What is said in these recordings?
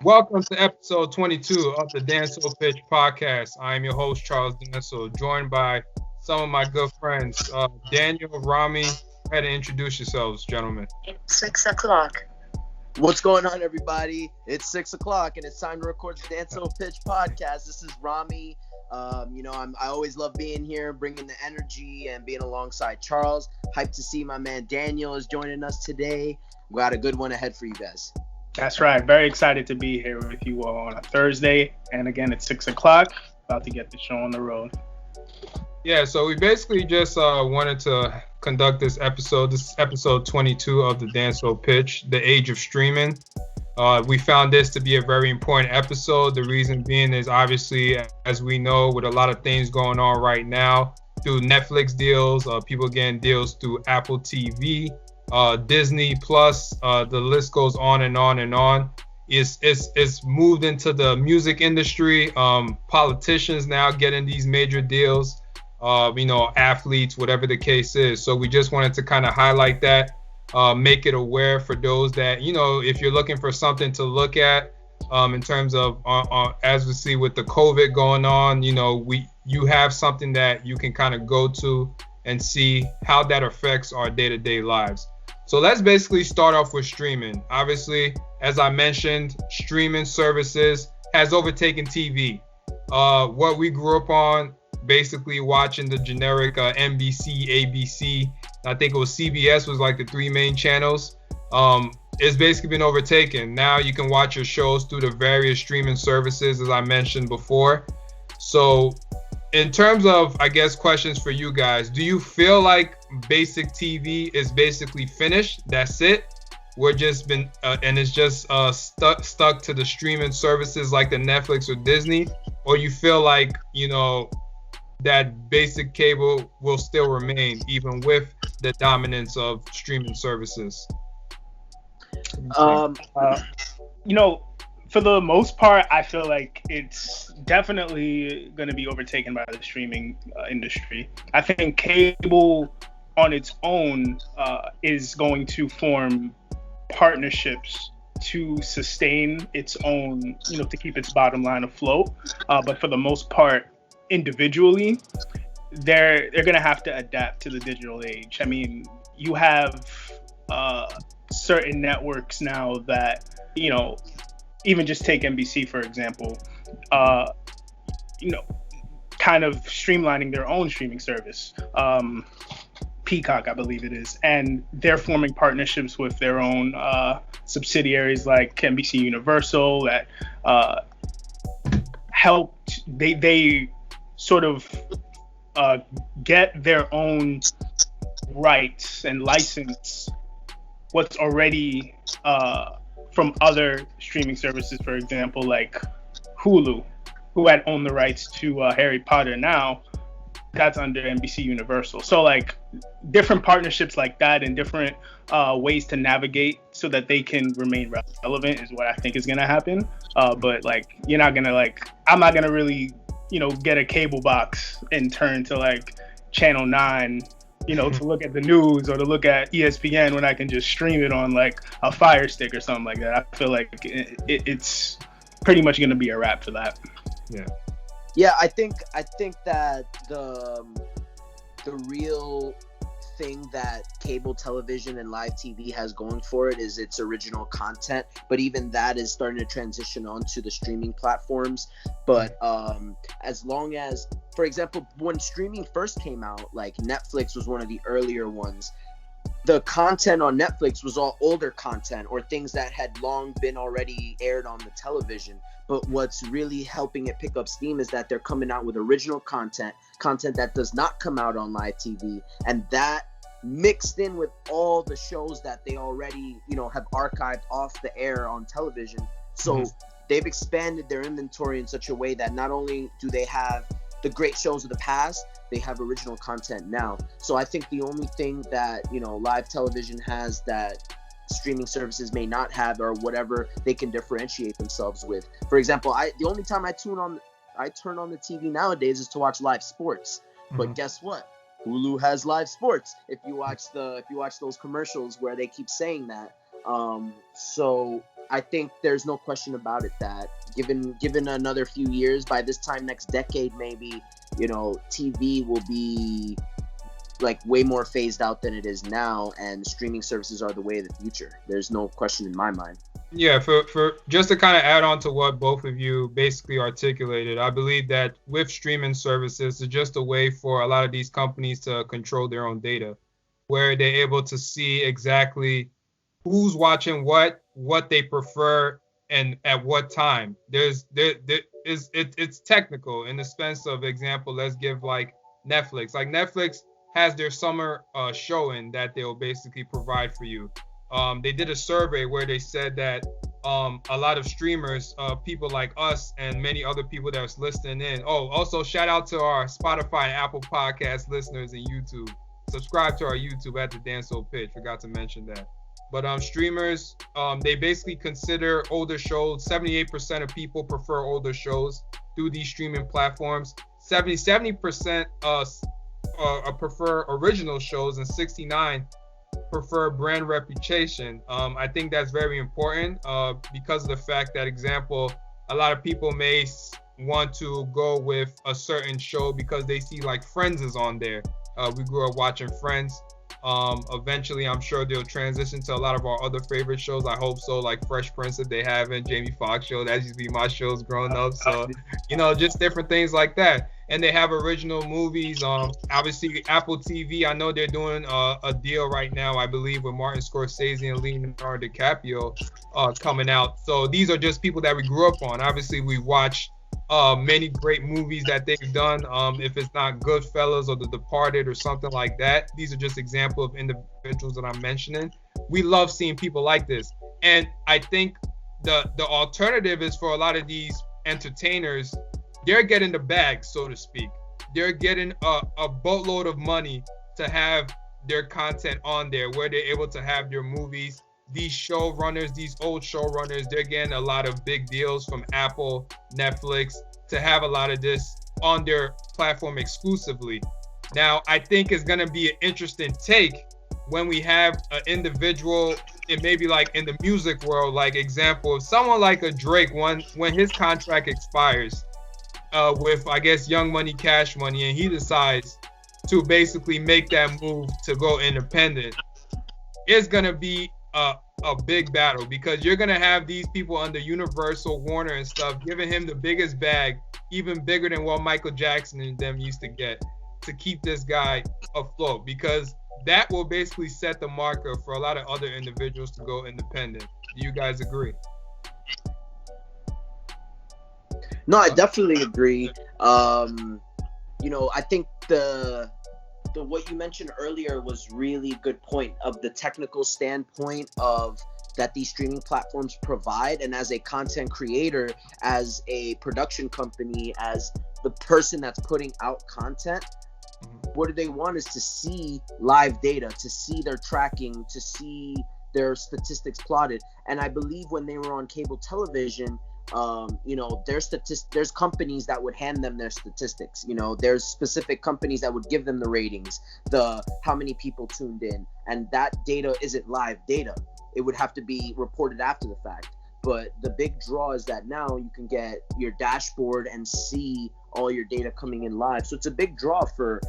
Welcome to episode 22 of the Danso Pitch podcast. I am your host, Charles Danso, joined by some of my good friends, Daniel, Ramy. Go ahead and introduce yourselves, gentlemen. 6 o'clock. What's going on, everybody? It's 6 o'clock, and it's time to record the Danso Pitch podcast. This is Ramy. I always love being here, bringing the energy, and being alongside Charles. Hyped to see my man Daniel is joining us today. We got a good one ahead for you guys. That's right. Very excited to be here with you all on a Thursday. And again, it's 6 o'clock. About to get the show on the road. Yeah, so we basically just wanted to conduct this episode. This is episode 22 of the Danso Pitch, the age of streaming. We found this to be a very important episode. The reason being is obviously, as we know, with a lot of things going on right now, through Netflix deals, people getting deals through Apple TV, Disney Plus, the list goes on and on and on. It's moved into the music industry. Politicians now getting these major deals. Athletes, whatever the case is. So we just wanted to kind of highlight that, make it aware for those that, if you're looking for something to look at, in terms of, as we see with the COVID going on, you have something that you can kind of go to and see how that affects our day-to-day lives. So let's basically start off with streaming. Obviously, as I mentioned, streaming services has overtaken TV. What we grew up on, basically watching the generic NBC, ABC, I think it was CBS was like the three main channels. It's basically been overtaken. Now you can watch your shows through the various streaming services, as I mentioned before. So in terms of, I guess, questions for you guys, do you feel like basic TV is basically finished? That's it? We're just been, and it's just stuck to the streaming services like the Netflix or Disney? Or you feel like, that basic cable will still remain even with the dominance of streaming services? For the most part, I feel like it's definitely going to be overtaken by the streaming industry. I think cable on its own is going to form partnerships to sustain its own, to keep its bottom line afloat. But for the most part, individually, they're going to have to adapt to the digital age. I mean, you have certain networks now that, even just take NBC, for example, kind of streamlining their own streaming service. Peacock, I believe it is. And they're forming partnerships with their own subsidiaries like NBC Universal that helped, they sort of get their own rights and license what's already from other streaming services, for example, like Hulu, who had owned the rights to Harry Potter. Now that's under NBC Universal. So like different partnerships like that and different ways to navigate so that they can remain relevant is what I think is going to happen. But like, you're not going to I'm not going to really, get a cable box and turn to like channel 9, to look at the news or to look at ESPN when I can just stream it on like a Fire Stick or something like that. I feel like it's pretty much going to be a wrap for that. Yeah, I think that the real thing that cable television and live TV has going for it is its original content, but even that is starting to transition onto the streaming platforms. But as long as, for example, when streaming first came out, like Netflix was one of the earlier ones, the content on Netflix was all older content or things that had long been already aired on the television. But what's really helping it pick up steam is that they're coming out with original content that does not come out on live TV, and that mixed in with all the shows that they already, have archived off the air on television. So they've expanded their inventory in such a way that not only do they have the great shows of the past, they have original content now. So I think the only thing that, live television has that streaming services may not have, or whatever they can differentiate themselves with. For example, the only time I turn on the TV nowadays is to watch live sports. But guess what? Hulu has live sports. If you watch those commercials where they keep saying that. So I think there's no question about it that given another few years, by this time next decade maybe, TV will be like way more phased out than it is now, and streaming services are the way of the future. There's no question in my mind. Yeah, for just to kind of add on to what both of you basically articulated, I believe that with streaming services, it's just a way for a lot of these companies to control their own data, where they're able to see exactly who's watching what they prefer, and at what time. It's technical in the sense of example. Let's give like Netflix. Like Netflix has their summer showing that they'll basically provide for you. They did a survey where they said that a lot of streamers, people like us and many other people that was listening in. Oh, also shout out to our Spotify and Apple Podcast listeners and YouTube. Subscribe to our YouTube at the Danso Pitch. Forgot to mention that. But streamers, they basically consider older shows. 78% of people prefer older shows through these streaming platforms. 70% prefer original shows, and 69% prefer brand reputation. I think that's very important because of the fact that, example, a lot of people may want to go with a certain show because they see like Friends is on there. We grew up watching Friends. Eventually, I'm sure they'll transition to a lot of our other favorite shows. I hope so, like Fresh Prince if they haven't, Jamie Foxx show. That used to be my shows growing up. So, just different things like that. And they have original movies. Obviously, Apple TV, I know they're doing a deal right now, I believe, with Martin Scorsese and Leonardo DiCaprio coming out. So these are just people that we grew up on. Obviously, we watched many great movies that they've done. If it's not Goodfellas or The Departed or something like that, these are just examples of individuals that I'm mentioning. We love seeing people like this. And I think the alternative is for a lot of these entertainers, they're getting the bag, so to speak. They're getting a boatload of money to have their content on there, where they're able to have their movies. These showrunners, these old showrunners, they're getting a lot of big deals from Apple, Netflix, to have a lot of this on their platform exclusively. Now, I think it's going to be an interesting take when we have an individual, it may be like in the music world, like example, if someone like a Drake, when his contract expires, with, I guess, Young Money, Cash Money, and he decides to basically make that move to go independent, it's going to be a big battle, because you're going to have these people under Universal, Warner and stuff giving him the biggest bag, even bigger than what Michael Jackson and them used to get, to keep this guy afloat, because that will basically set the marker for a lot of other individuals to go independent. Do you guys agree? No, I definitely agree. I think the what you mentioned earlier was really a good point of the technical standpoint of that these streaming platforms provide. And as a content creator, as a production company, as the person that's putting out content, what do they want is to see live data, to see their tracking, to see their statistics plotted. And I believe when they were on cable television, there's companies that would hand them their statistics. There's specific companies that would give them the ratings, how many people tuned in, and that data isn't live data. It would have to be reported after the fact. But the big draw is that now you can get your dashboard and see all your data coming in live. So it's a big draw for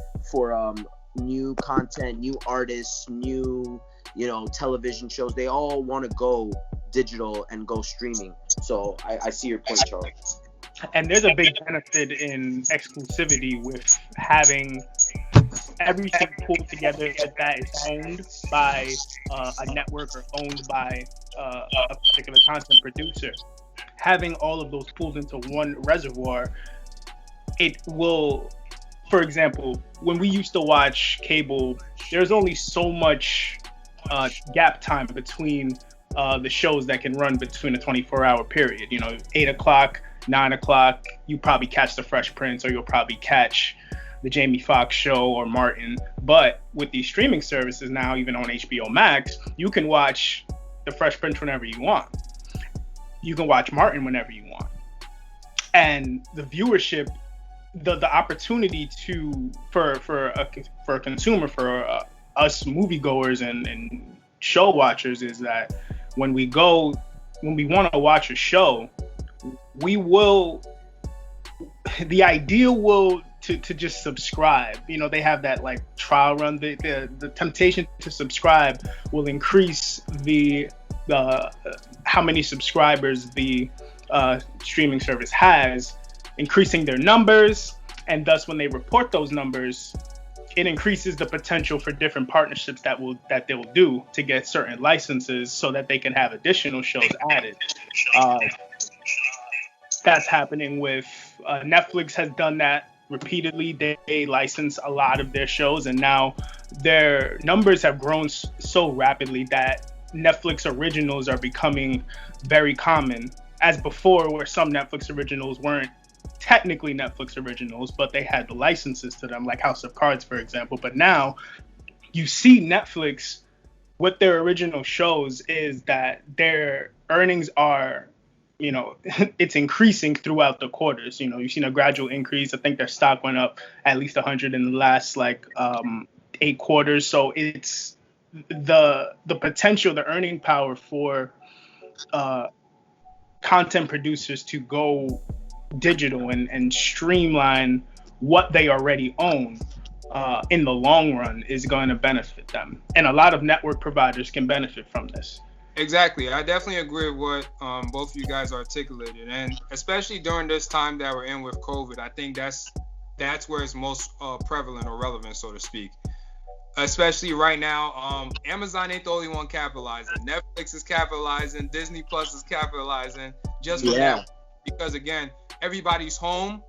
new content, new artists, new television shows. They all want to go digital and go streaming. So I see your point, Charles. And there's a big benefit in exclusivity with having everything pulled together that is owned by a network or owned by a particular content producer. Having all of those pulled into one reservoir, it will, for example, when we used to watch cable, there's only so much gap time between the shows that can run between a 24-hour period. 8 o'clock, 9 o'clock, you probably catch the Fresh Prince, or you'll probably catch the Jamie Foxx show or Martin. But with these streaming services now, even on HBO Max, you can watch the Fresh Prince whenever you want. You can watch Martin whenever you want. And the viewership, the opportunity for a consumer, for us moviegoers and show watchers, is that when we go when we want to watch a show, the ideal will to just subscribe. They have that like trial run. The temptation to subscribe will increase the how many subscribers the streaming service has, increasing their numbers, and thus when they report those numbers, it increases the potential for different partnerships that they will do to get certain licenses so that they can have additional shows added. That's happening with Netflix has done that repeatedly. They license a lot of their shows, and now their numbers have grown so rapidly that Netflix originals are becoming very common, as before, where some Netflix originals weren't technically Netflix originals, but they had the licenses to them, like House of Cards, for example. But now you see Netflix with their original shows is that their earnings are, it's increasing throughout the quarters. You've seen a gradual increase. I think their stock went up at least 100 in the last 8 quarters. So it's the potential, the earning power for content producers to go digital and streamline what they already own in the long run is going to benefit them. And a lot of network providers can benefit from this. Exactly. I definitely agree with what both of you guys articulated. And especially during this time that we're in with COVID, I think that's where it's most prevalent or relevant, so to speak. Especially right now, Amazon ain't the only one capitalizing. Netflix is capitalizing. Disney Plus is capitalizing. Just for that. Because, again, everybody's home.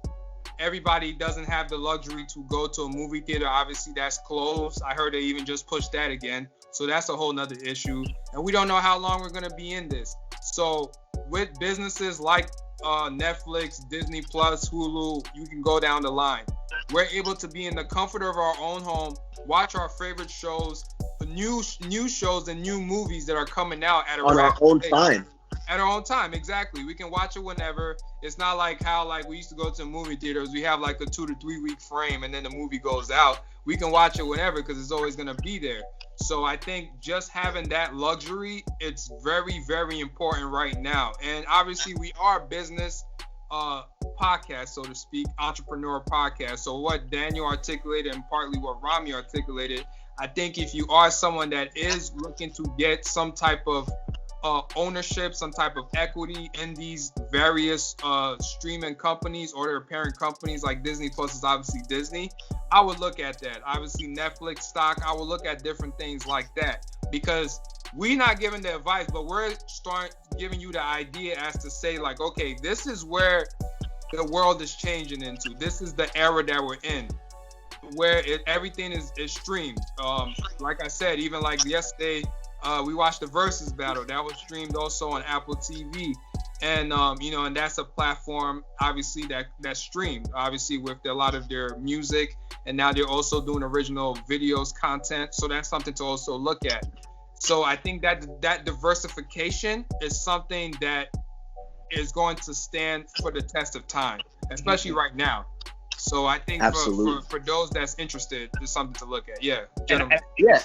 Everybody doesn't have the luxury to go to a movie theater. Obviously, that's closed. I heard they even just pushed that again. So that's a whole nother issue. And we don't know how long we're going to be in this. So with businesses like Netflix, Disney Plus, Hulu, you can go down the line. We're able to be in the comfort of our own home, watch our favorite shows, new shows and new movies that are coming out at our own time. At our own time, exactly. We can watch it whenever. It's not like how we used to go to movie theaters. We have a 2 to 3 week frame and then the movie goes out. We can watch it whenever because it's always going to be there. So I think just having that luxury, it's very, very important right now. And obviously we are business podcast, so to speak, entrepreneur podcast. So what Daniel articulated and partly what Ramy articulated, I think if you are someone that is looking to get some type of ownership, some type of equity in these various streaming companies or their parent companies, like Disney Plus is obviously Disney, I would look at that. Obviously Netflix stock, I would look at different things like that, because we're not giving the advice, but we're starting giving you the idea as to say okay, this is where the world is changing into. This is the era that we're in, where everything is streamed. Like I said, even yesterday, we watched the Versus battle that was streamed also on Apple TV, and and that's a platform obviously that's streamed obviously with a lot of their music, and now they're also doing original videos content, so that's something to also look at. So I think that diversification is something that is going to stand for the test of time, especially right now. So I think for those that's interested, there's something to look at. Yeah, gentlemen.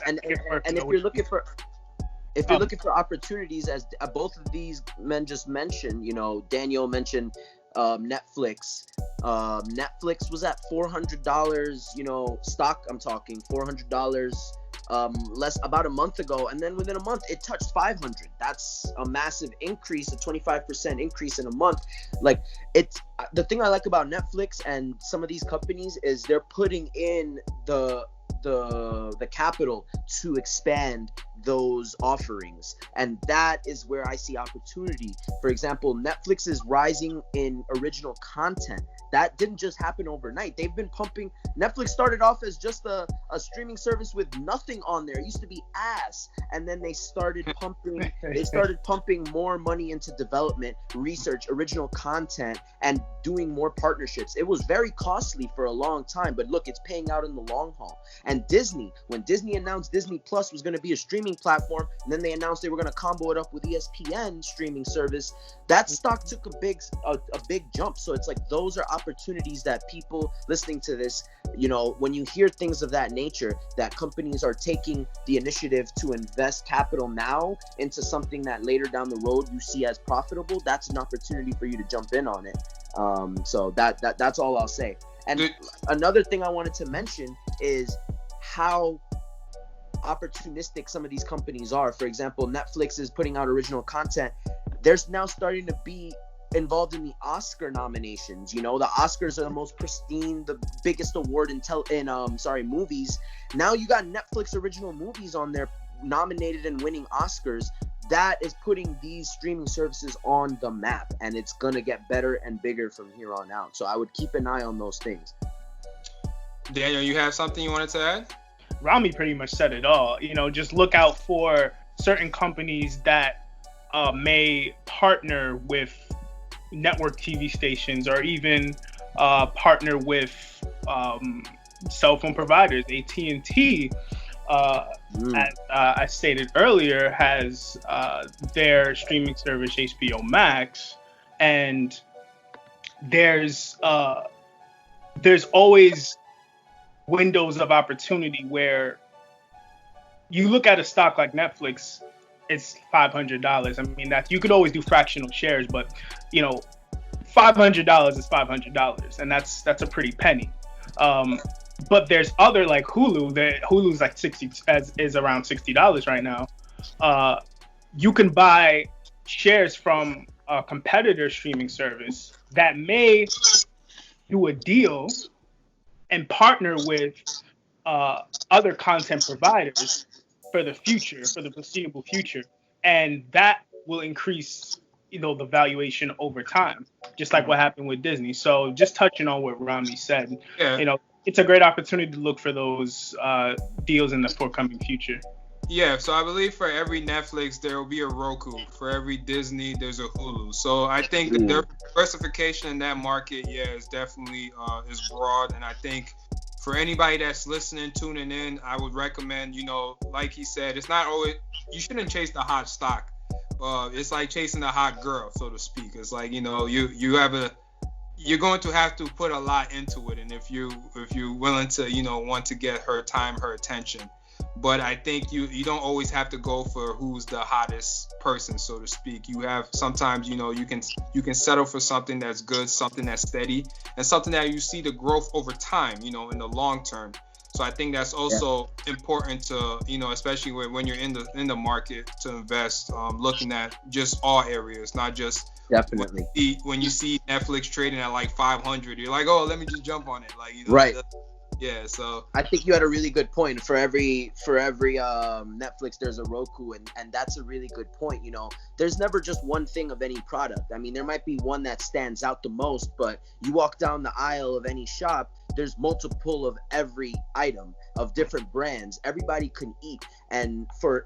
And if you're looking for opportunities, as both of these men just mentioned, Daniel mentioned Netflix. Netflix was at $400, stock. I'm talking $400 less about a month ago, and then within a month it touched 500. That's a massive increase, a 25% increase in a month. It's the thing I like about Netflix and some of these companies is they're putting in the capital to expand those offerings, and that is where I see opportunity. For example, Netflix is rising in original content. That didn't just happen overnight. They've been pumping. Netflix started off as just a streaming service with nothing on there. It used to be ass, and then they started pumping more money into development, research, original content, and doing more partnerships. It was very costly for a long time, but look, it's paying out in the long haul. And Disney, when Disney announced Disney Plus was going to be a streaming platform, and then they announced they were going to combo it up with ESPN streaming service, that stock took a big jump. So it's like those are opportunities that people listening to this, you know, when you hear things of that nature, that companies are taking the initiative to invest capital now into something that later down the road you see as profitable, that's an opportunity for you to jump in on it. So that's all I'll say. And another thing I wanted to mention is how opportunistic some of these companies are. For example, Netflix is putting out original content. They're now starting to be involved in the Oscar nominations. You know, the Oscars are the most pristine, the biggest award in movies. Now you got Netflix original movies on there nominated and winning Oscars. That is putting these streaming services on the map, and it's gonna get better and bigger from here on out. So I would keep an eye on those things. Daniel, you have something you wanted to add? Ramy pretty much said it all. You know, just look out for certain companies that may partner with network TV stations, or even partner with cell phone providers. AT&T, as I stated earlier, has their streaming service HBO Max, and there's always windows of opportunity where you look at a stock like Netflix, it's $500. I mean, that you could always do fractional shares, but you know, $500 is $500, and that's a pretty penny. But there's other, like Hulu. Hulu's like is around $60 right now. You can buy shares from a competitor streaming service that may do a deal and partner with other content providers for the future, for the foreseeable future, and that will increase, you know, the valuation over time, just like what happened with Disney. So just touching on what Ramy said, you know, it's a great opportunity to look for those deals in the forthcoming future. Yeah, so I believe for every Netflix, there will be a Roku. For every Disney, there's a Hulu. So I think the diversification in that market, is definitely is broad. And I think for anybody that's listening, tuning in, I would recommend, you know, like he said, it's not always, you shouldn't chase the hot stock. It's like chasing a hot girl, so to speak. It's like, you know, you're going to have to put a lot into it, and if you're willing to, you know, want to get her time, her attention. But I think you don't always have to go for who's the hottest person, so to speak. You have sometimes, you know, you can settle for something that's good, something that's steady, and something that you see the growth over time, you know, in the long term. So I think that's also important to, you know, especially when you're in the market to invest, looking at just all areas, not just definitely when you see Netflix trading at like 500, you're like, oh, let me just jump on it, like, you know, right. Yeah, so I think you had a really good point. For every Netflix, there's a Roku, and that's a really good point. You know, there's never just one thing of any product. I mean, there might be one that stands out the most, but you walk down the aisle of any shop, there's multiple of every item of different brands. Everybody can eat, and for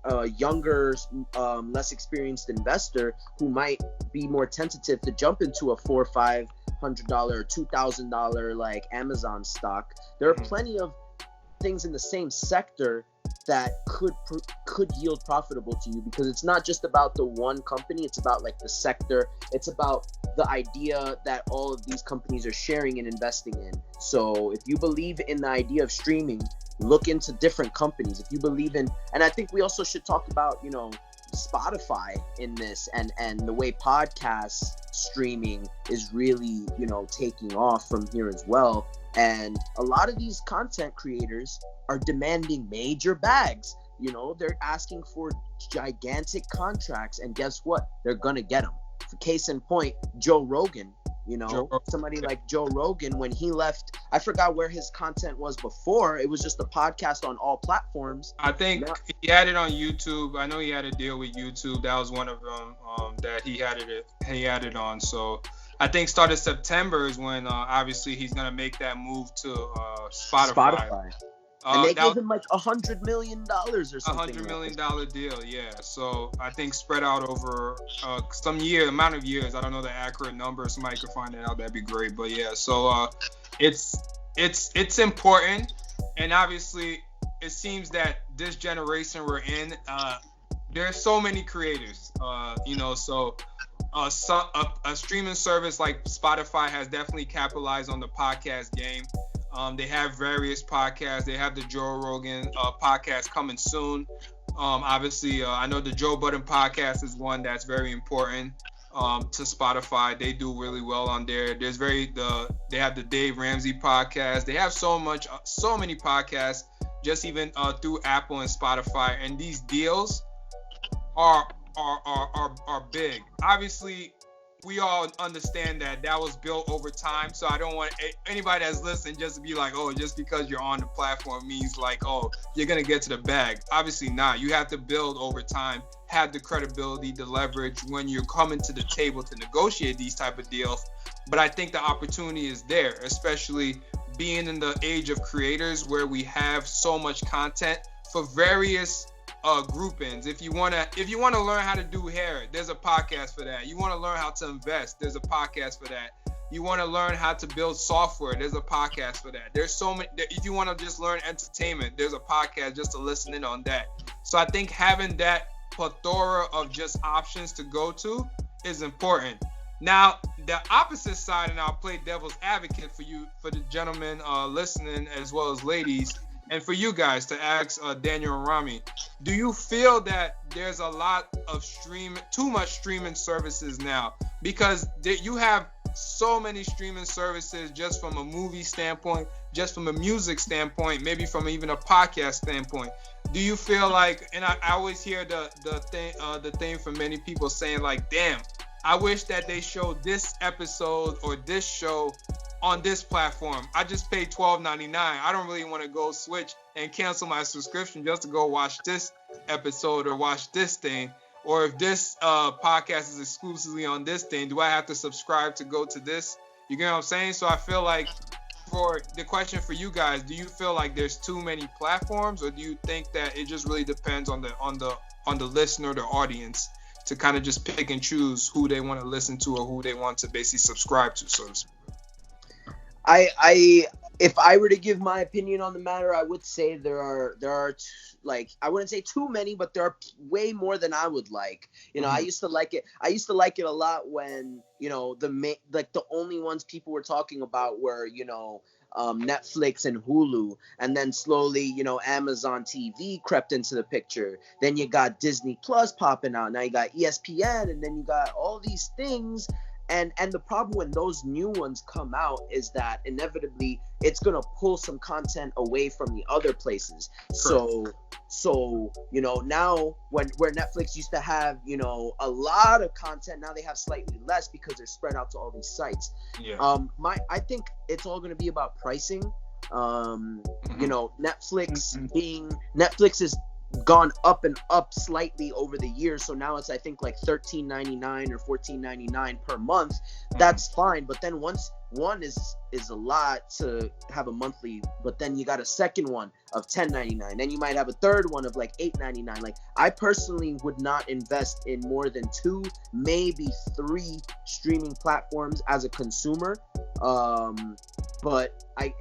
a younger, less experienced investor who might be more tentative to jump into a $400 or $500 or $2,000 like Amazon stock, there are plenty of things in the same sector that could yield profitable to you, because it's not just about the one company, it's about like the sector, it's about the idea that all of these companies are sharing and investing in. So if you believe in the idea of streaming, look into different companies. If you believe in, and I think we also should talk about, you know, Spotify in this, and the way podcast streaming is really, you know, taking off from here as well. And a lot of these content creators are demanding major bags. You know, they're asking for gigantic contracts, and guess what? They're gonna get them. For case in point, Joe Rogan. You know, somebody like Joe Rogan, when he left, I forgot where his content was before. It was just a podcast on all platforms. I think he had it on YouTube. I know he had a deal with YouTube. That was one of them that he had it on. So I think started September is when obviously he's gonna make that move to Spotify. And they gave him like $100 million or something. $100 million deal, yeah. So I think spread out over some amount of years. I don't know the accurate number. If somebody could find it out, that'd be great. But yeah, so it's important, and obviously it seems that this generation we're in, there's so many creators, so a streaming service like Spotify has definitely capitalized on the podcast game. They have various podcasts. They have the Joe Rogan podcast coming soon. Obviously, I know the Joe Budden podcast is one that's very important to Spotify. They do really well on there. They have the Dave Ramsey podcast. They have so many podcasts, just even through Apple and Spotify. And these deals are big. Obviously, we all understand that was built over time, so I don't want anybody that's listening just to be like, oh, just because you're on the platform means like, oh, you're gonna get to the bag. Obviously not. You have to build over time, have the credibility, the leverage when you're coming to the table to negotiate these type of deals. But I think the opportunity is there, especially being in the age of creators where we have so much content for various groupings. If you wanna learn how to do hair, there's a podcast for that. You want to learn how to invest, there's a podcast for that. You want to learn how to build software, there's a podcast for that. There's so many. If you want to just learn entertainment, there's a podcast just to listen in on that. So I think having that plethora of just options to go to is important. Now, the opposite side, and I'll play devil's advocate for you, for the gentlemen listening as well as ladies, and for you guys to ask Daniel and Ramy, do you feel that there's a lot of too much streaming services now? Because you have so many streaming services just from a movie standpoint, just from a music standpoint, maybe from even a podcast standpoint. Do you feel like, and I always hear the thing from many people saying like, damn, I wish that they showed this episode or this show on this platform. I just paid $12.99. I don't really want to go switch and cancel my subscription just to go watch this episode or watch this thing. Or if this podcast is exclusively on this thing, do I have to subscribe to go to this? You get what I'm saying? So I feel like, for the question for you guys, do you feel like there's too many platforms, or do you think that it just really depends on the listener, the audience, to kind of just pick and choose who they want to listen to or who they want to basically subscribe to, so to speak? If I were to give my opinion on the matter, I would say there are like, I wouldn't say too many, but there are way more than I would like. Mm-hmm. I used to like it a lot when, the only ones people were talking about were, Netflix and Hulu, and then slowly, Amazon TV crept into the picture. Then you got Disney Plus popping out. Now you got ESPN, and then you got all these things. And the problem when those new ones come out is that inevitably it's gonna pull some content away from the other places. Correct. So now where Netflix used to have a lot of content, now they have slightly less because they're spread out to all these sites. Yeah. I think it's all gonna be about pricing. Mm-hmm. Netflix is gone up and up slightly over the years, so now it's I think like $13.99 or $14.99 per month. That's fine, but then once one is a lot to have a monthly, but then you got a second one of $10.99, then you might have a third one of like $8.99. Like, I personally would not invest in more than 2, maybe 3 streaming platforms as a consumer. But I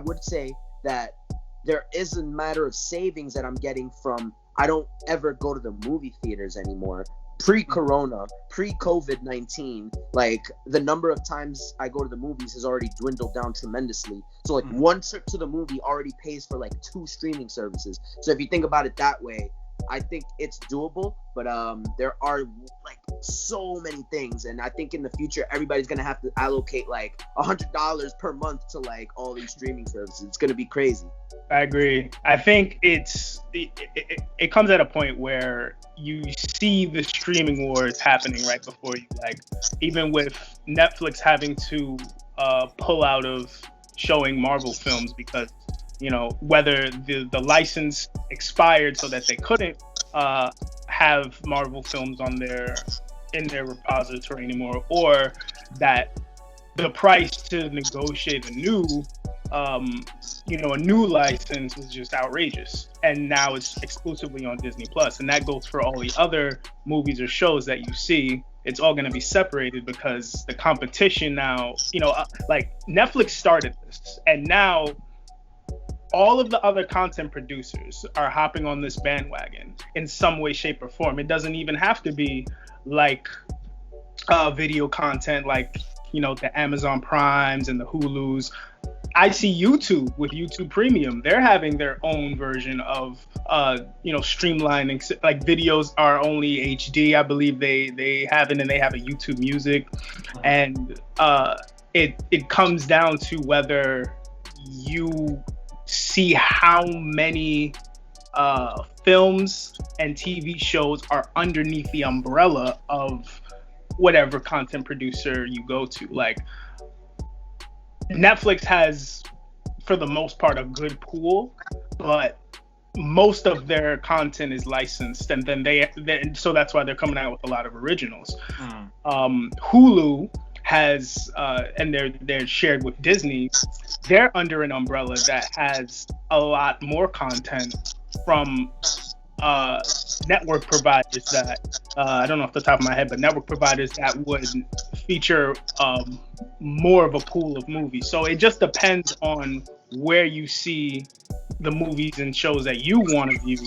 would say that there is a matter of savings that I'm getting from, I don't ever go to the movie theaters anymore. Pre-corona, pre-COVID-19, like, the number of times I go to the movies has already dwindled down tremendously. So like one trip to the movie already pays for like 2 streaming services. So if you think about it that way, I think it's doable, but there are like so many things, and I think in the future everybody's gonna have to allocate like $100 per month to like all these streaming services. It's gonna be crazy. I agree. I think it comes at a point where you see the streaming wars happening right before you. Like, even with Netflix having to pull out of showing Marvel films because whether the license expired so that they couldn't have Marvel films in their repository anymore, or that the price to negotiate a new a new license is just outrageous, and now it's exclusively on Disney Plus, and that goes for all the other movies or shows that you see. It's all going to be separated because the competition now, like Netflix started this, and now all of the other content producers are hopping on this bandwagon in some way, shape, or form. It doesn't even have to be like video content, like the Amazon Primes and the Hulus. I see YouTube with YouTube Premium. They're having their own version of streamlining. Like videos are only HD. I believe they have it, and they have a YouTube Music, and it comes down to whether you see how many films and TV shows are underneath the umbrella of whatever content producer you go to. Like Netflix has, for the most part, a good pool, but most of their content is licensed, and then so that's why they're coming out with a lot of originals. Hulu has, and they're shared with Disney. They're under an umbrella that has a lot more content from network providers that I don't know off the top of my head, but network providers that would feature more of a pool of movies. So it just depends on where you see the movies and shows that you want to view,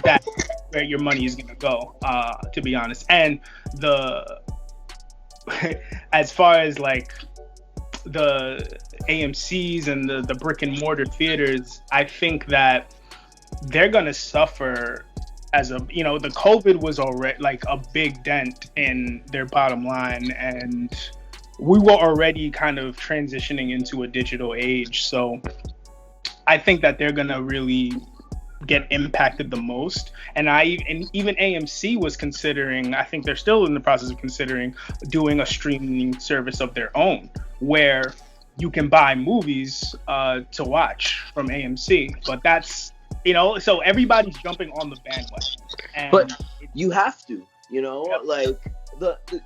that where your money is going to go, to be honest. And as far as like the AMCs and the brick and mortar theaters, I think that they're going to suffer as the COVID was already like a big dent in their bottom line, and we were already kind of transitioning into a digital age. So I think that they're going to really get impacted the most. And even AMC was considering, I think they're still in the process of considering doing a streaming service of their own where you can buy movies to watch from AMC. But that's, so everybody's jumping on the bandwagon. But you have to, like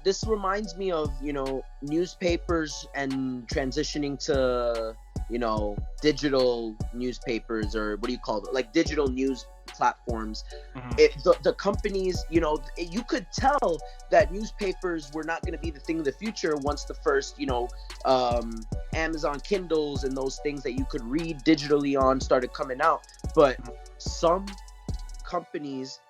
this reminds me of, newspapers and transitioning to, digital newspapers, or what do you call it? Like digital news platforms. The companies, you could tell that newspapers were not going to be the thing of the future once the first, Amazon Kindles and those things that you could read digitally on started coming out. But some companies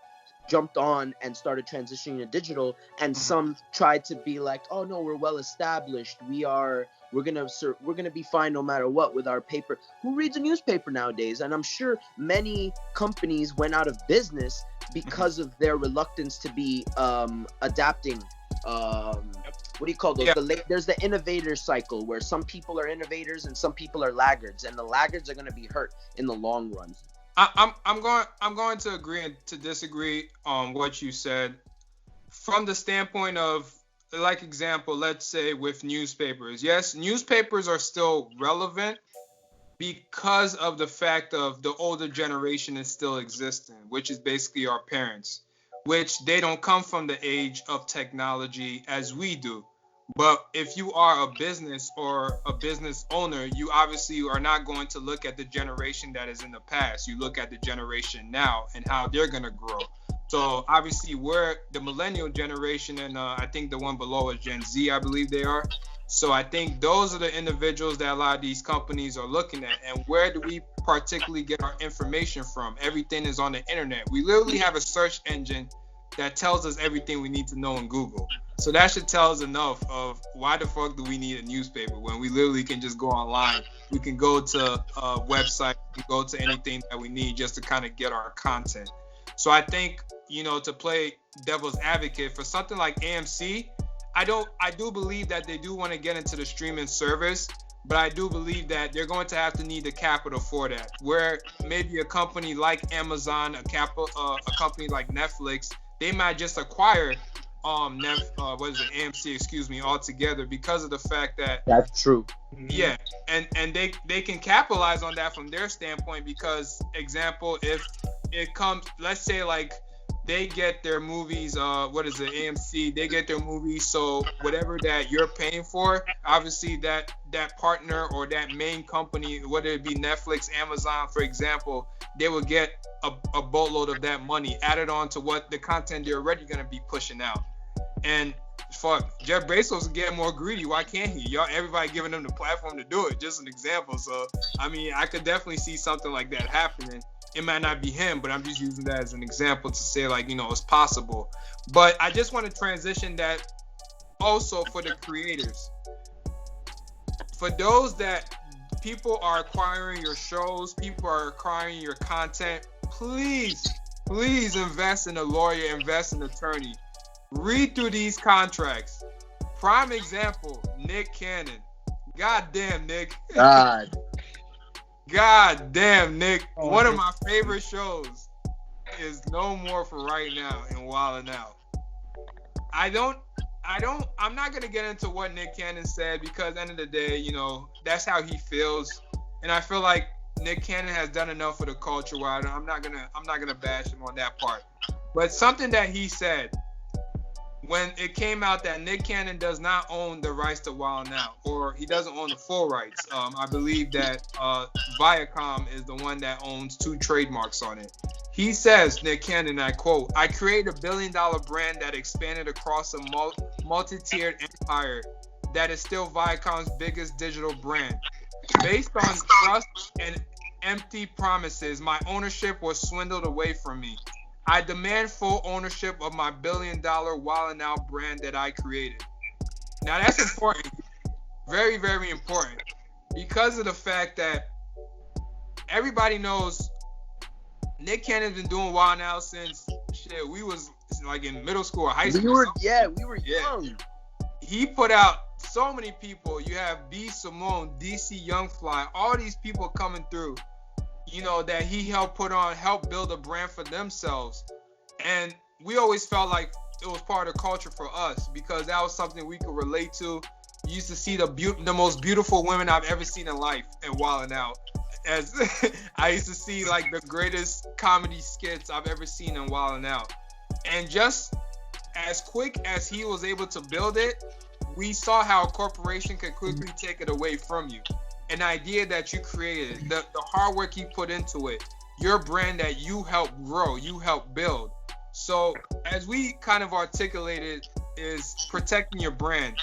jumped on and started transitioning to digital, and some tried to be like, oh no, we're well established, we're gonna be fine no matter what with our paper. Who reads a newspaper nowadays? And I'm sure many companies went out of business because of their reluctance to be adapting. What do you call those? Yeah. There's the innovator cycle where some people are innovators and some people are laggards, and the laggards are going to be hurt in the long run. I'm going to agree and to disagree on what you said from the standpoint of, like, example, let's say with newspapers. Yes, newspapers are still relevant because of the fact of the older generation is still existing, which is basically our parents, which they don't come from the age of technology as we do. But if you are a business or a business owner, you obviously are not going to look at the generation that is in the past. You look at the generation now and how they're going to grow. So obviously we're the millennial generation, and I think the one below is Gen Z, I believe they are. So I think those are the individuals that a lot of these companies are looking at. And where do we particularly get our information from? Everything is on the internet. We literally have a search engine that tells us everything we need to know in Google. So that should tell us enough of why the fuck do we need a newspaper when we literally can just go online. We can go to a website, we can go to anything that we need just to kind of get our content. So I think, to play devil's advocate for something like AMC, I do believe that they do want to get into the streaming service, but I do believe that they're going to have to need the capital for that. Where maybe a company like Amazon, a company like Netflix, they might just acquire AMC, altogether, because of the fact that that's true. Yeah, and they can capitalize on that from their standpoint, because example, if it comes, let's say like they get their movies, what is it, AMC, they get their movies, so whatever that you're paying for, obviously that partner or that main company, whether it be Netflix, Amazon, for example, they will get a boatload of that money added on to what the content they're already going to be pushing out. And fuck, Jeff Bezos is getting more greedy. Why can't he? Y'all, everybody giving him the platform to do it. Just an example. So, I mean, I could definitely see something like that happening. It might not be him, but I'm just using that as an example to say, like, you know, it's possible. But I just want to transition that also for the creators. For those that people are acquiring your shows, people are acquiring your content, please invest in a lawyer, invest in an attorney. Read through these contracts. Prime example, Nick Cannon. God damn, Nick. God damn, Nick. One of my favorite shows is No More for Right Now and Wild 'N Out. I'm not going to get into what Nick Cannon said because at the end of the day, you know, that's how he feels. And I feel like Nick Cannon has done enough for the culture where I'm not gonna bash him on that part. But something that he said, when it came out that Nick Cannon does not own the rights to Wild 'N Out, or he doesn't own the full rights. I believe that Viacom is the one that owns 2 trademarks on it. He says, Nick Cannon, I quote, "I created a billion-dollar brand that expanded across a multi-tiered empire that is still Viacom's biggest digital brand. Based on trust and empty promises, my ownership was swindled away from me. I demand full ownership of my billion-dollar Wild 'N Out brand that I created." Now that's important, very, very important, because of the fact that everybody knows Nick Cannon's been doing Wild 'N Out since we was like in middle school or high school. We were young. He put out so many people. You have B. Simone, DC Youngfly, all these people coming through, you know, that he helped build a brand for themselves. And we always felt like it was part of the culture for us because that was something we could relate to. You used to see the most beautiful women I've ever seen in life in Wild 'N Out. As I used to see like the greatest comedy skits I've ever seen in Wild 'N Out. And just as quick as he was able to build it, we saw how a corporation could quickly take it away from you. An idea that you created, the hard work you put into it, your brand that you helped grow, you helped build. So as we kind of articulated, is protecting your brand.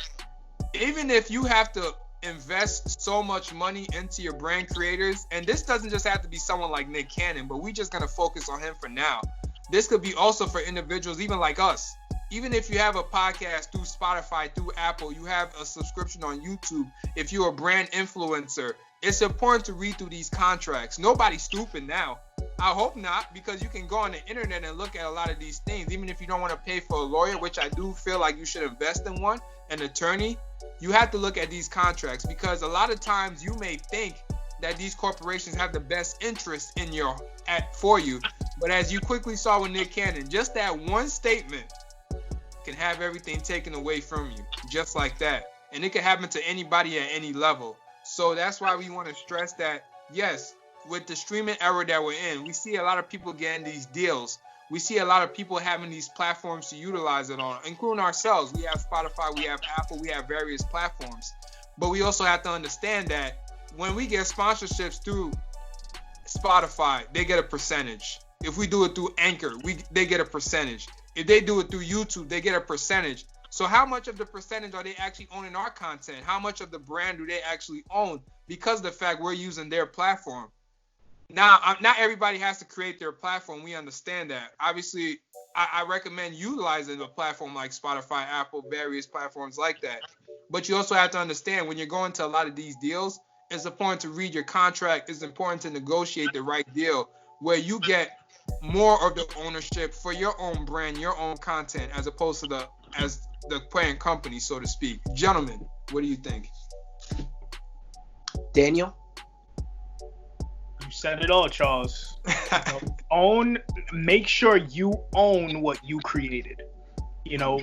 Even if you have to invest so much money into your brand creators, and this doesn't just have to be someone like Nick Cannon, but we just gonna focus on him for now. This could be also for individuals even like us. Even if you have a podcast through Spotify, through Apple, you have a subscription on YouTube, if you're a brand influencer, it's important to read through these contracts. Nobody's stupid now. I hope not, because you can go on the internet and look at a lot of these things. Even if you don't want to pay for a lawyer, which I do feel like you should invest in one, an attorney, you have to look at these contracts, because a lot of times you may think that these corporations have the best interest in for you. But as you quickly saw with Nick Cannon, just that one statement can have everything taken away from you, just like that. And it can happen to anybody at any level. So that's why we want to stress that, yes, with the streaming era that we're in, we see a lot of people getting these deals. We see a lot of people having these platforms to utilize it on, including ourselves. We have Spotify, we have Apple, we have various platforms. But we also have to understand that when we get sponsorships through Spotify, they get a percentage. If we do it through Anchor, they get a percentage. If they do it through YouTube, they get a percentage. So how much of the percentage are they actually owning our content? How much of the brand do they actually own because of the fact we're using their platform? Now, not everybody has to create their platform. We understand that. Obviously, I recommend utilizing a platform like Spotify, Apple, various platforms like that. But you also have to understand when you're going to a lot of these deals, it's important to read your contract. It's important to negotiate the right deal where you get more of the ownership for your own brand, your own content, as opposed to the parent company, so to speak. Gentlemen, what do you think? Daniel? You said it all, Charles. Make sure you own what you created. You know,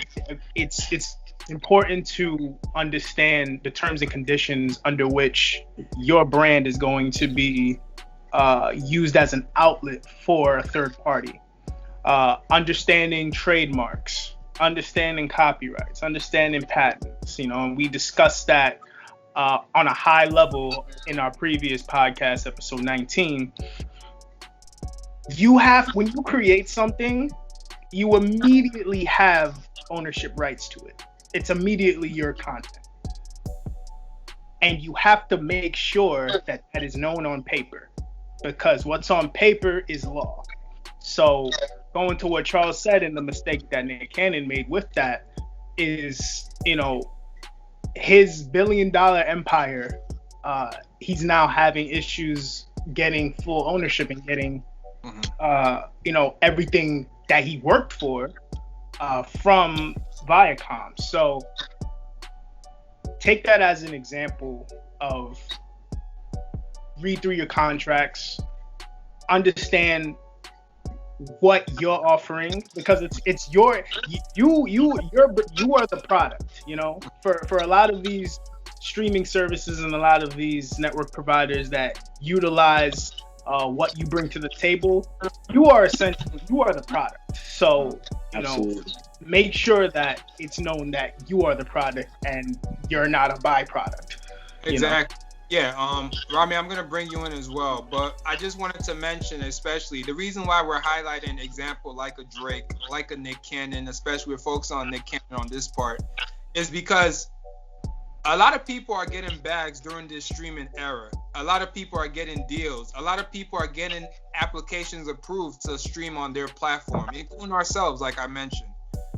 it's important to understand the terms and conditions under which your brand is going to be used as an outlet for a third party. understanding trademarks, understanding copyrights, understanding patents, and we discussed that on a high level in our previous podcast, episode 19. When you create something, you immediately have ownership rights to it. It's immediately your content. And you have to make sure that is known on paper, because what's on paper is law. So going to what Charles said, and the mistake that Nick Cannon made with that is, his billion-dollar empire, he's now having issues getting full ownership and getting, everything that he worked for from Viacom. So take that as an example of read through your contracts, understand what you're offering, because it's you are the product. For a lot of these streaming services and a lot of these network providers that utilize what you bring to the table, you are the product. So make sure that it's known that you are the product and you're not a byproduct. Exactly. Yeah, Ramy, I'm gonna bring you in as well, but I just wanted to mention, especially the reason why we're highlighting an example like a Drake, like a Nick Cannon, especially we're focusing on Nick Cannon on this part, is because a lot of people are getting bags during this streaming era. A lot of people are getting deals. A lot of people are getting applications approved to stream on their platform, including ourselves, like I mentioned.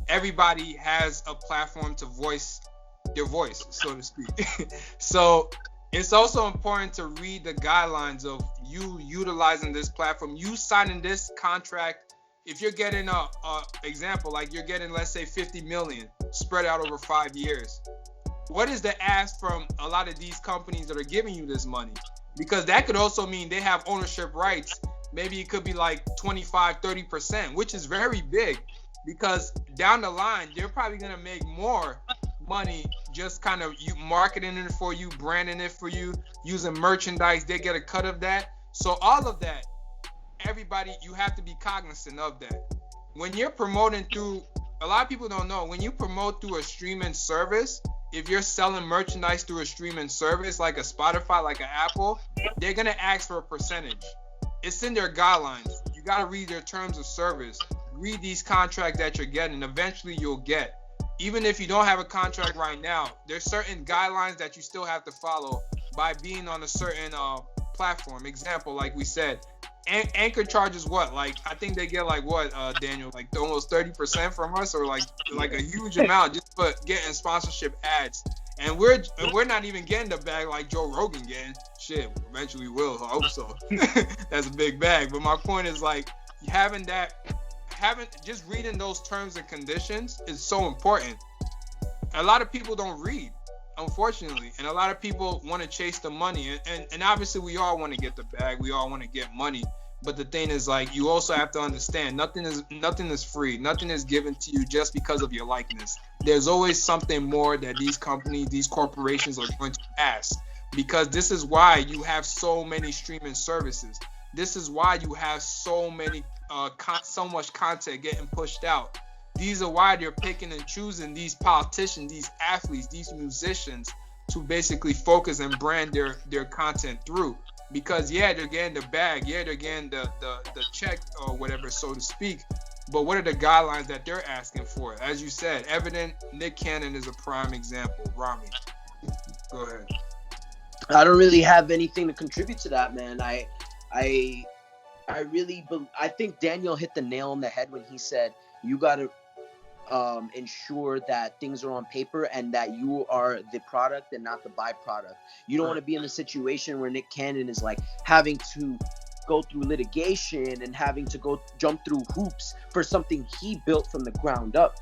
Everybody has a platform to voice their voice, so to speak. So it's also important to read the guidelines of you utilizing this platform, you signing this contract. If you're getting a example, like you're getting, let's say 50 million spread out over 5 years, what is the ask from a lot of these companies that are giving you this money? Because that could also mean they have ownership rights. Maybe it could be like 25-30%, which is very big, because down the line they're probably going to make more money just kind of you marketing it for you, branding it for you, using merchandise. They get a cut of that. So all of that, everybody, you have to be cognizant of that. When you're promoting through, a lot of people don't know, when you promote through a streaming service, if you're selling merchandise through a streaming service like a Spotify, like an Apple, they're gonna ask for a percentage. It's in their guidelines. You gotta read their terms of service, read these contracts that you're getting. Eventually you'll get. Even if you don't have a contract right now, there's certain guidelines that you still have to follow by being on a certain platform. Example, like we said, Anchor charges what? Like, I think they get like what, Daniel, like almost 30% from us, or like a huge amount just for getting sponsorship ads. And we're not even getting the bag like Joe Rogan getting. Shit, eventually will. I hope so. That's a big bag. But my point is, like, just reading those terms and conditions is so important. A lot of people don't read, unfortunately, and a lot of people want to chase the money, and obviously we all want to get the bag, we all want to get money, but the thing is, like, you also have to understand nothing is free, nothing is given to you just because of your likeness. There's always something more that these companies, these corporations are going to ask, because this is why you have so many streaming services. This is why you have so many so much content getting pushed out. These are why they're picking and choosing these politicians, these athletes, these musicians to basically focus and brand their content through. Because they're getting the bag, they're getting the check or whatever, so to speak. But what are the guidelines that they're asking for? As you said, evident, Nick Cannon is a prime example. Ramy, go ahead. I don't really have anything to contribute to that, man. I think Daniel hit the nail on the head when he said you got to ensure that things are on paper and that you are the product and not the byproduct. You don't want to be in a situation where Nick Cannon is like having to go through litigation and having to jump through hoops for something he built from the ground up,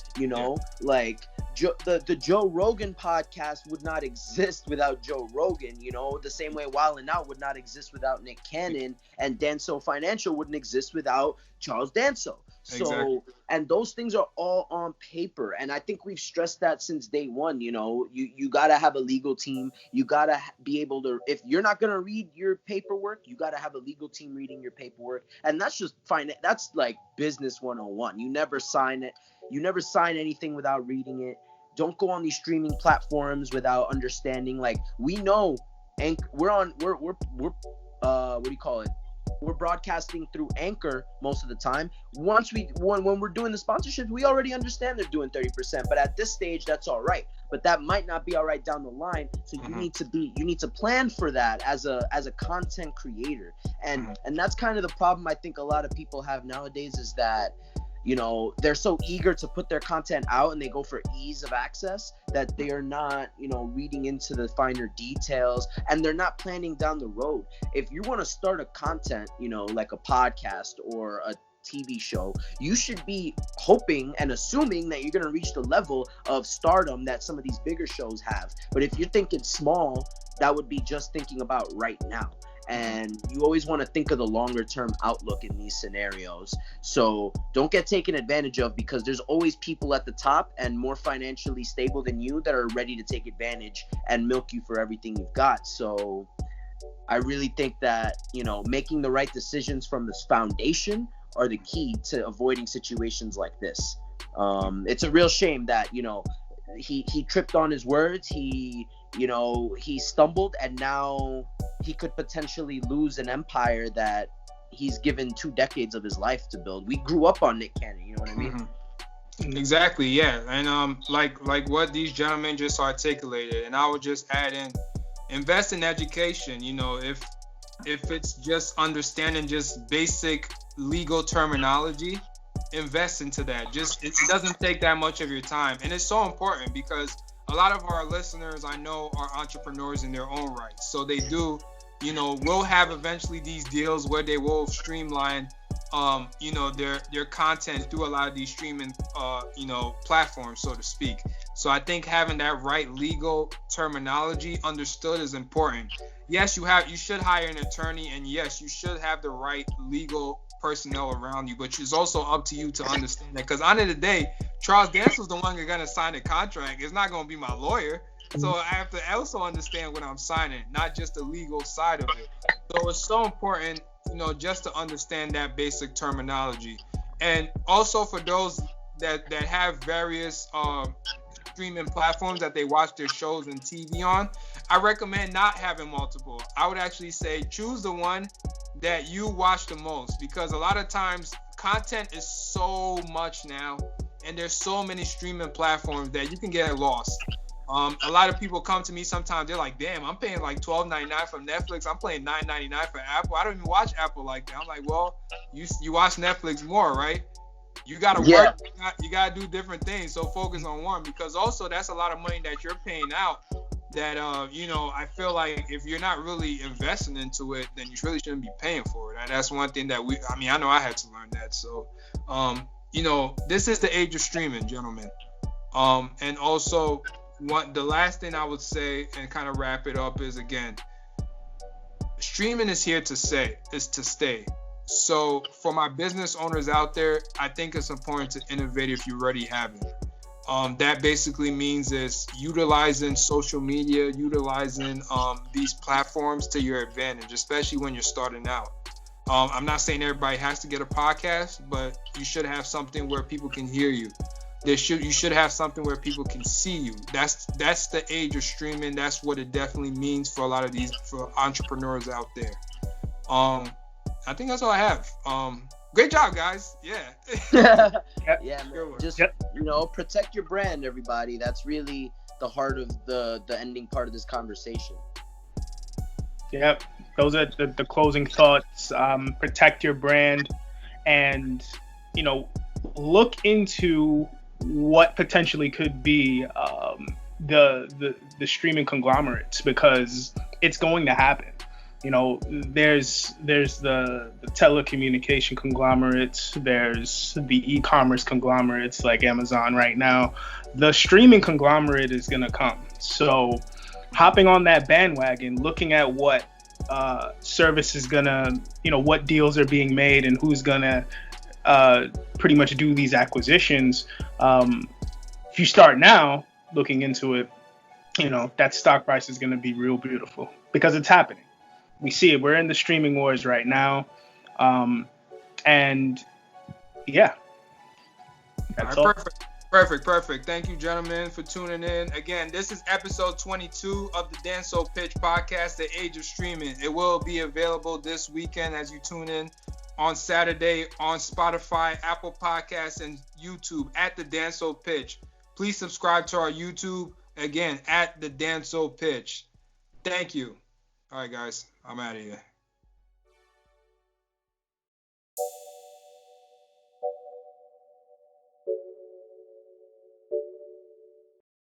like the Joe Rogan podcast would not exist without Joe Rogan, the same way Wild 'N Out would not exist without Nick Cannon, and Danso Financial wouldn't exist without Charles Danso. So, Exactly. and those things are all on paper. And I think we've stressed that since day one. You got to have a legal team. You got to be able to, if you're not going to read your paperwork, you got to have a legal team reading your paperwork. And that's just fine. That's like business 101. You never sign it. You never sign anything without reading it. Don't go on these streaming platforms without understanding. Like, we know, and we're what do you call it? We're broadcasting through Anchor most of the time. When we're doing the sponsorships, we already understand they're doing 30%, but at this stage, that's all right. But that might not be all right down the line. So you need to plan for that as a content creator. And that's kind of the problem I think a lot of people have nowadays, is that they're so eager to put their content out and they go for ease of access that they are not, reading into the finer details, and they're not planning down the road. If you want to start a content, like a podcast or a TV show, you should be hoping and assuming that you're going to reach the level of stardom that some of these bigger shows have. But if you're thinking small, that would be just thinking about right now. And you always want to think of the longer term outlook in these scenarios. So don't get taken advantage of, because there's always people at the top and more financially stable than you that are ready to take advantage and milk you for everything you've got. So I really think that, making the right decisions from this foundation are the key to avoiding situations like this. It's a real shame that, he tripped on his words. He stumbled, and now he could potentially lose an empire that he's given 2 decades of his life to build. We grew up on Nick Cannon, you know what I mean? Exactly, yeah. And like what these gentlemen just articulated, and I would just add in, invest in education. If it's just understanding just basic legal terminology, invest into that. It doesn't take that much of your time, and it's so important because a lot of our listeners, I know, are entrepreneurs in their own right. So they do, will have eventually these deals where they will streamline, their content through a lot of these streaming, platforms, so to speak. So I think having that right legal terminology understood is important. Yes, you should hire an attorney, and yes, you should have the right legal personnel around you, but it's also up to you to understand that, because at the end of the day, Charles Danso is the one that's going to sign the contract. It's not going to be my lawyer. So I have to also understand what I'm signing, not just the legal side of it. So it's so important, just to understand that basic terminology. And also for those that have various streaming platforms that they watch their shows and TV on, I recommend not having multiple. I would actually say choose the one that you watch the most, because a lot of times content is so much now, and there's so many streaming platforms that you can get lost. A lot of people come to me sometimes, they're like, damn, I'm paying like $12.99 for Netflix, I'm paying $9.99 for Apple. I don't even watch Apple like that. I'm like, well, you watch Netflix more, right? You gotta work, you gotta do different things, so focus on one, because also that's a lot of money that you're paying out that I feel like if you're not really investing into it, then you really shouldn't be paying for it. And that's one thing that I know I had to learn that. So this is the age of streaming, gentlemen. And also the last thing I would say and kind of wrap it up is, again, streaming is here to stay. So for my business owners out there, I think it's important to innovate if you already haven't. That basically means is utilizing social media, utilizing these platforms to your advantage, especially when you're starting out. I'm not saying everybody has to get a podcast, but you should have something where people can hear you. You should have something where people can see you. That's the age of streaming. That's what it definitely means for a lot of for entrepreneurs out there. I think that's all I have. Great job, guys. Yeah. Yeah, man. Just protect your brand, everybody. That's really the heart of the ending part of this conversation. Yep. Those are the closing thoughts. Protect your brand, and look into what potentially could be the streaming conglomerates, because it's going to happen. There's the telecommunication conglomerates, there's the e-commerce conglomerates like Amazon right now. The streaming conglomerate is going to come. So hopping on that bandwagon, looking at what service is going to, what deals are being made and who's going to pretty much do these acquisitions. If you start now looking into it, that stock price is going to be real beautiful because it's happening. We see it. We're in the streaming wars right now. And yeah, that's all. Perfect. Thank you, gentlemen, for tuning in. Again, this is episode 22 of the Danso Pitch podcast, The Age of Streaming. It will be available this weekend as you tune in on Saturday on Spotify, Apple Podcasts, and YouTube at the Danso Pitch. Please subscribe to our YouTube, again, at the Danso Pitch. Thank you. All right, guys, I'm out of here.